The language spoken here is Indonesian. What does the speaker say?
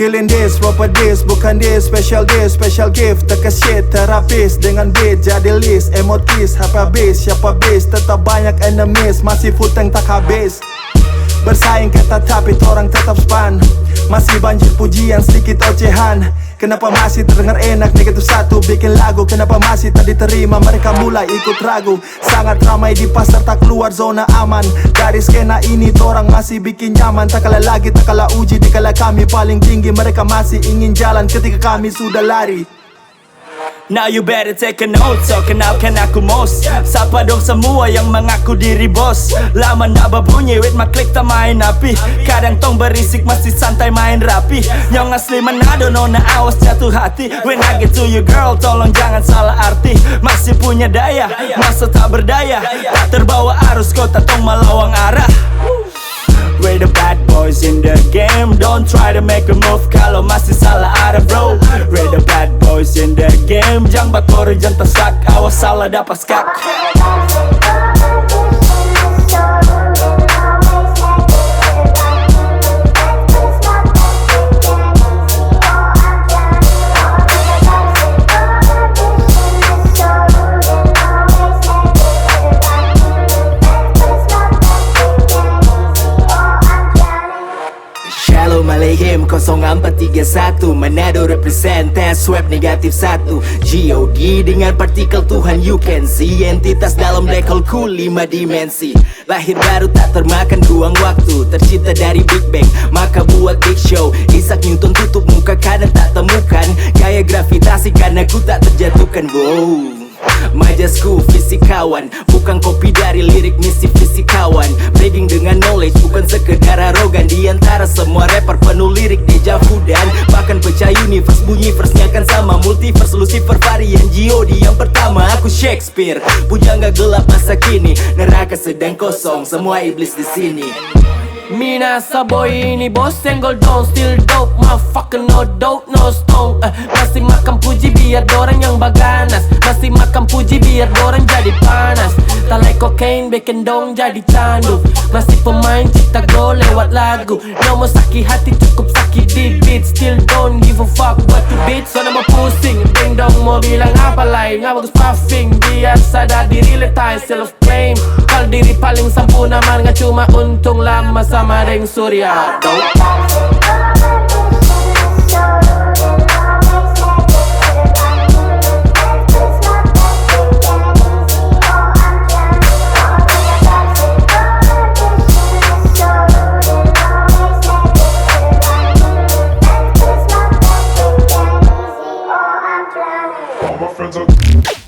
feeling this, proper this, bukan this, special gift, teka shit, terapis dengan beat, jadi list, emotis, habis, siapa bis, tetap banyak enemies, masih full tank tak habis. Bersaing ketat tapi orang tetap span, masih banjir pujian, sedikit ocehan. Kenapa masih terdengar enak negatif satu bikin lagu? Kenapa masih tak diterima? Mereka mulai ikut ragu. Sangat ramai di pasar tak keluar zona aman. Dari skena ini orang masih bikin nyaman. Tak kalah lagi, tak kalah uji. Dikala kami paling tinggi, mereka masih ingin jalan ketika kami sudah lari. Now you better take a note, so kenalkan aku Mos. Sapa dong semua yang mengaku diri bos. Lama ndak berbunyi, with my click tak main api. Kadang tong berisik masih santai main rapi. Nyong asli Manado, nona awas jatuh hati. When I get to you girl, tolong jangan salah arti. Masih punya daya, masa tak berdaya. Tak terbawa arus kota tong melawang arah. We're the bad boys in the game. Don't try to make a move kalau masih salah arah bro. We're the bad boys in the game. Jang bakor jang tersak, awas salah dapat skak. Malehim 0431 Manado represent test web negatif 1 GOD dengan partikel Tuhan you can see. Entitas dalam black hole cool 5 dimensi. Lahir baru tak termakan buang waktu. Tercipta dari Big Bang maka buat big show. Isaac Newton tutup muka kanan tak temukan gaya gravitasi karena ku tak terjatuhkan. Wow, majasku fisikawan, bukan kopi dari lirik misi fisikawan. Bragging dengan knowledge, bukan sekedar arogan. Di antara semua rapper penuh lirik deja vu dan bahkan pecah universe. Bunyi verse-nya kan sama, multiverse, Lucifer, varian G.O.D yang pertama. Aku Shakespeare, pujangga gelap masa kini. Neraka sedang kosong, semua iblis di sini. Mina sa boy ini bos senggol dong. Still dope, motherfucker no dope, no stone. Masih makan puji biar dorang yang baganas. Masih makan puji biar dorang jadi panas. Talai kokain bikin dong jadi candu. Masih pemain cipta gol lewat lagu. No mau sakit hati cukup sakit di beat. Still don't give a fuck what you beat. So nama pusing, ding dong mau bilang apa lain. Nggak bagus puffing, biar sadar diri letai self claim. Kalau diri paling sempurna man nggak cuma untung lama sama Deng Surya. All my friends are